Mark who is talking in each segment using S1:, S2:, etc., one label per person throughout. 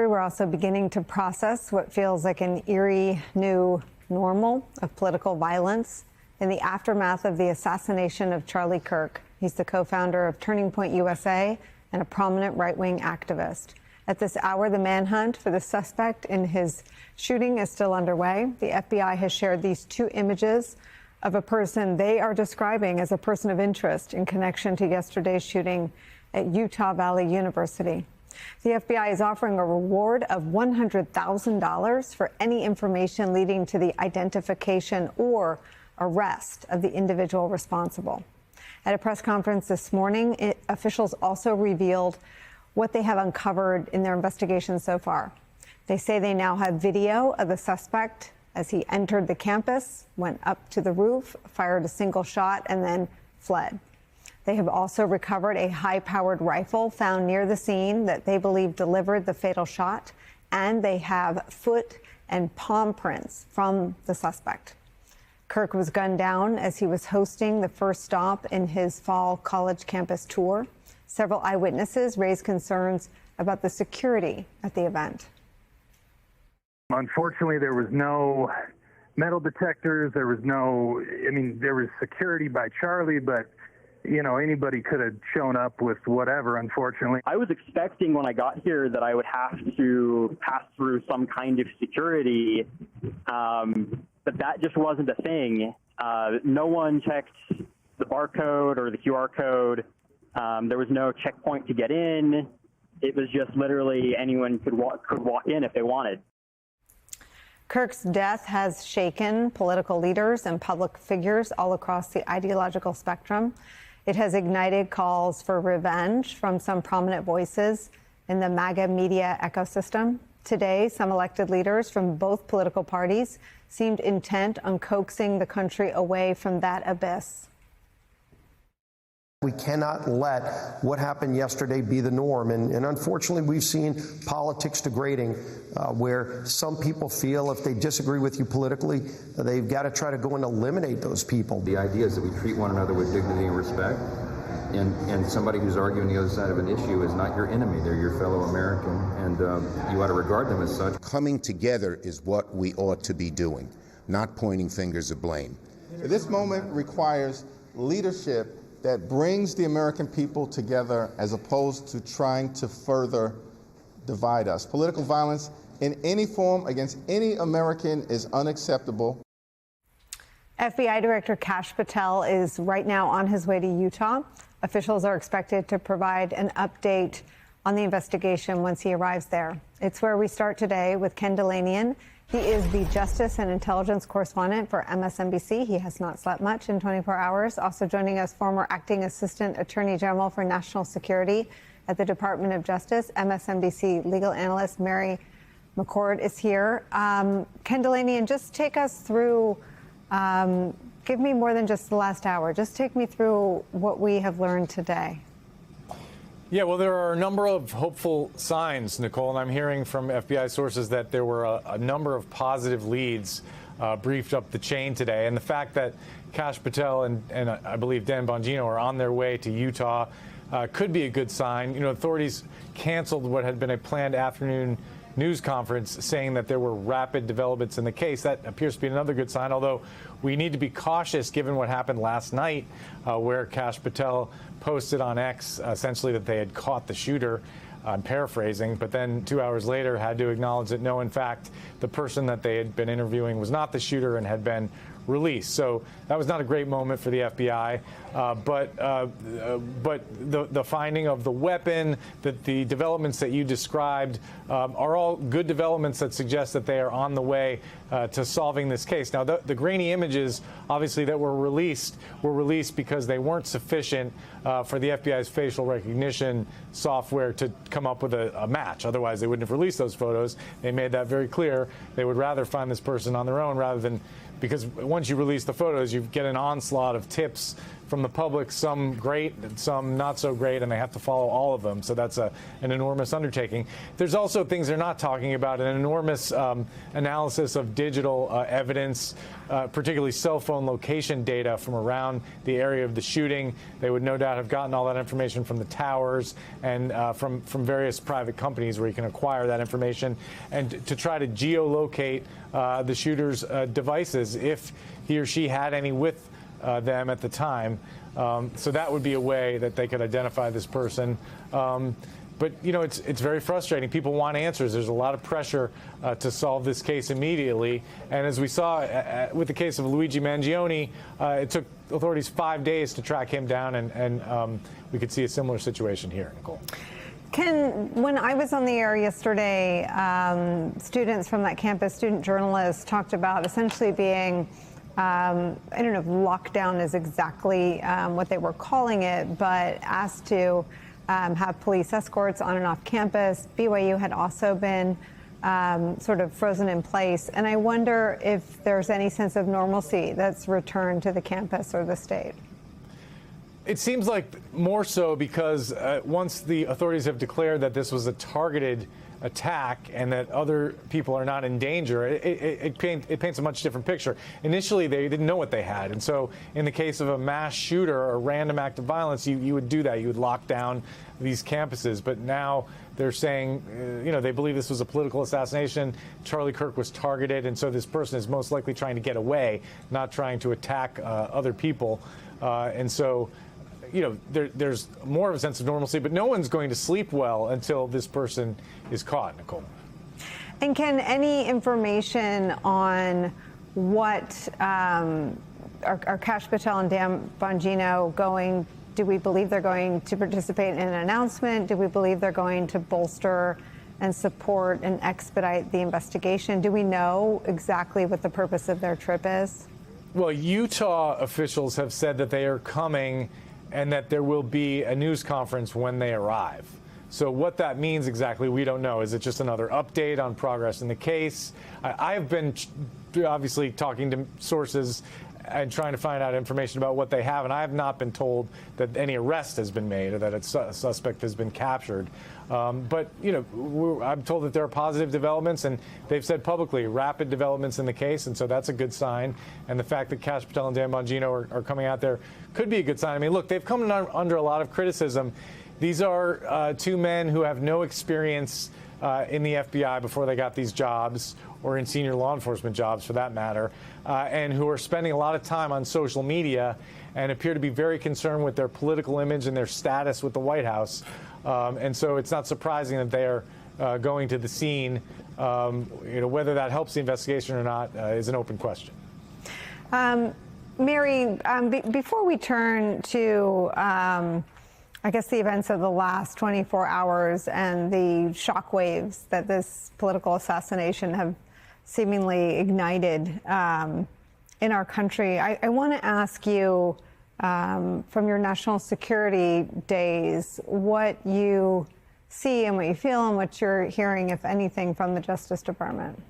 S1: We're also beginning to process what feels like an eerie new normal of political violence in the aftermath of the assassination of Charlie Kirk. He's the co-founder of Turning Point USA and a prominent right-wing activist. At this hour, the manhunt for the suspect in his shooting is still underway. The FBI has shared these two images of a person they are describing as a person of interest in connection to yesterday's shooting at Utah Valley University. The FBI is offering a reward of $100,000 for any information leading to the identification or arrest of the individual responsible. At a press conference this morning, officials also revealed what they have uncovered in their investigation so far. They say they now have video of the suspect as he entered the campus, went up to the roof, fired a single shot, and then fled. They have also recovered a high-powered rifle found near the scene that they believe delivered the fatal shot, and they have foot and palm prints from the suspect. Kirk was gunned down as he was hosting the first stop in his fall college campus tour. Several eyewitnesses raised concerns about the security at the event.
S2: Unfortunately, there was no metal detectors. There was there was security by Charlie, but anybody could have shown up with whatever, unfortunately.
S3: I was expecting when I got here that I would have to pass through some kind of security, but that just wasn't a thing. No one checked the barcode or the QR code. There was no checkpoint to get in. It was just literally anyone could walk in if they wanted.
S1: Kirk's death has shaken political leaders and public figures all across the ideological spectrum. It has ignited calls for revenge from some prominent voices in the MAGA media ecosystem. Today, some elected leaders from both political parties seemed intent on coaxing the country away from that abyss.
S4: We cannot let what happened yesterday be the norm. And unfortunately, we've seen politics degrading where some people feel if they disagree with you politically, they've got to try to go and eliminate those people.
S5: The idea is that we treat one another with dignity and respect. And somebody who's arguing the other side of an issue is not your enemy. They're your fellow American, and you ought to regard them as such.
S6: Coming together is what we ought to be doing, not pointing fingers of blame.
S7: This moment requires leadership that brings the American people together as opposed to trying to further divide us. Political violence in any form against any American is unacceptable.
S1: FBI Director Kash Patel is right now on his way to Utah. Officials are expected to provide an update on the investigation once he arrives there. It's where we start today with Ken Dilanian. He is the Justice and Intelligence correspondent for MSNBC. He has not slept much in 24 hours. Also joining us, former Acting Assistant Attorney General for National Security at the Department of Justice, MSNBC legal analyst Mary McCord is here. Ken Dilanian, just take us through, give me more than just the last hour. Just take me through what we have learned today.
S8: Yeah, well, there are a number of hopeful signs, Nicole, and I'm hearing from FBI sources that there were a number of positive leads briefed up the chain today. And the fact that Kash Patel and I believe Dan Bongino are on their way to Utah could be a good sign. Authorities canceled what had been a planned afternoon news conference saying that there were rapid developments in the case. That appears to be another good sign, although we need to be cautious given what happened last night where Kash Patel posted on X essentially that they had caught the shooter. I'm paraphrasing, but then 2 hours later had to acknowledge that no, in fact, the person that they had been interviewing was not the shooter and had been released. So that was not a great moment for the FBI. But the finding of the weapon, that the developments that you described are all good developments that suggest that they are on the way to solving this case. Now, the grainy images, obviously, that were released because they weren't sufficient for the FBI's facial recognition software to come up with a match. Otherwise, they wouldn't have released those photos. They made that very clear. They would rather find this person on their own rather than, because once you release the photos, you get an onslaught of tips from the public, some great, some not so great, and they have to follow all of them. So that's an enormous undertaking. There's also things they're not talking about, an enormous analysis of digital evidence, particularly cell phone location data from around the area of the shooting. They would no doubt have gotten all that information from the towers and from various private companies where you can acquire that information, and to try to geolocate the shooter's devices if he or she had any with them at the time. So that would be a way that they could identify this person. But, you know, it's very frustrating. People want answers. There's a lot of pressure to solve this case immediately. And as we saw with the case of Luigi Mangione, it took authorities 5 days to track him down, and we could see a similar situation here, Nicole.
S1: When I was on the air yesterday, students from that campus, student journalists, talked about essentially being, I don't know if lockdown is exactly what they were calling it, but asked to have police escorts on and off campus. BYU had also been sort of frozen in place. And I wonder if there's any sense of normalcy that's returned to the campus or the state.
S8: It seems like more so because once the authorities have declared that this was a targeted attack and that other people are not in danger, it paints a much different picture. Initially, they didn't know what they had. And so in the case of a mass shooter or a random act of violence, you would do that. You would lock down these campuses. But now they're saying, you know, they believe this was a political assassination. Charlie Kirk was targeted. And so this person is most likely trying to get away, not trying to attack other people. And so, you know, there's more of a sense of normalcy, but no one's going to sleep well until this person is caught, Nicole.
S1: And can any information on what are Kash Patel and Dan Bongino going, do we believe they're going to participate in an announcement? Do we believe they're going to bolster and support and expedite the investigation? Do we know exactly what the purpose of their trip is?
S8: Well, Utah officials have said that they are coming and that there will be a news conference when they arrive. So what that means exactly, we don't know. Is it just another update on progress in the case? I've been obviously talking to sources and trying to find out information about what they have, and I have not been told that any arrest has been made or that a suspect has been captured. But, you know, I'm told that there are positive developments, and they've said publicly rapid developments in the case, and so that's a good sign. And the fact that Kash Patel and Dan Bongino are coming out there could be a good sign. I mean, look, they've come under a lot of criticism. These are two men who have no experience in the FBI before they got these jobs, or in senior law enforcement jobs for that matter, and who are spending a lot of time on social media and appear to be very concerned with their political image and their status with the White House. And so it's not surprising that they are going to the scene. You know, whether that helps the investigation or not is an open question.
S1: Mary, before we turn to I guess the events of the last 24 hours and the shockwaves that this political assassination have seemingly ignited in our country, I want to ask you, from your national security days, what you see and what you feel and what you're hearing, if anything, from the Justice Department.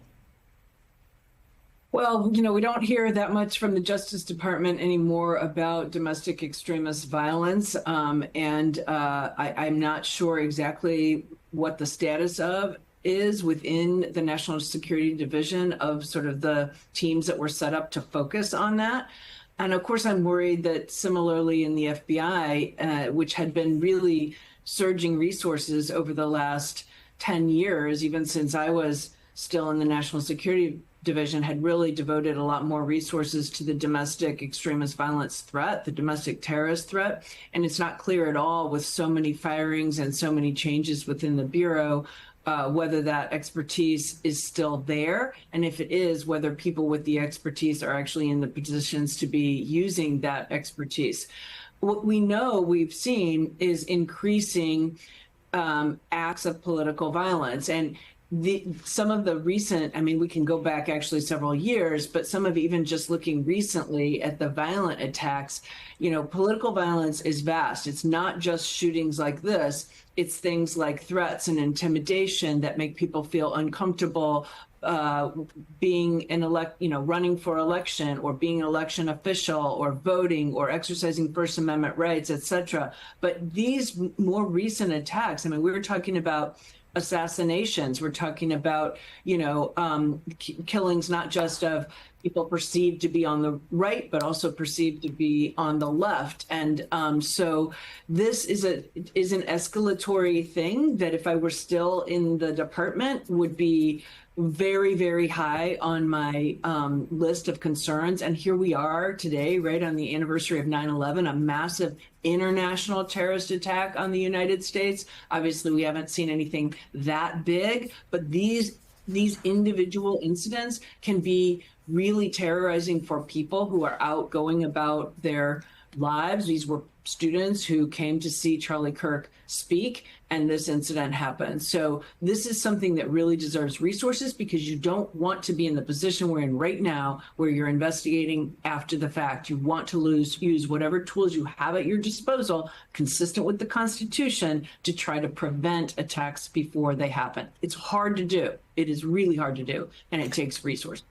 S9: Well, you know, we don't hear that much from the Justice Department anymore about domestic extremist violence. I'm not sure exactly what the status of is within the National Security Division of sort of the teams that were set up to focus on that. And of course, I'm worried that similarly in the FBI, which had been really surging resources over the last 10 years, even since I was still in the National Security Division, had really devoted a lot more resources to the domestic extremist violence threat, the domestic terrorist threat. And it's not clear at all, with so many firings and so many changes within the Bureau, whether that expertise is still there. And if it is, whether people with the expertise are actually in the positions to be using that expertise. What we know we've seen is increasing acts of political violence. And some of the recent, I mean, we can go back actually several years, but some of even just looking recently at the violent attacks, you know, political violence is vast. It's not just shootings like this. It's things like threats and intimidation that make people feel uncomfortable, being running for election, or being an election official, or voting, or exercising First Amendment rights, etc. But these more recent attacks, I mean, we were talking about assassinations. We're talking about, killings not just of people perceived to be on the right, but also perceived to be on the left. And so this is an escalatory thing that, if I were still in the department, would be very, very high on my list of concerns. And here we are today, right on the anniversary of 9/11, a massive international terrorist attack on the United States. Obviously, we haven't seen anything that big, but these individual incidents can be really terrorizing for people who are out going about their lives. These were students who came to see Charlie Kirk speak, and this incident happened. So this is something that really deserves resources, because you don't want to be in the position we're in right now, where you're investigating after the fact. You want to use whatever tools you have at your disposal, consistent with the Constitution, to try to prevent attacks before they happen. It's hard to do. It is really hard to do, and it takes resources.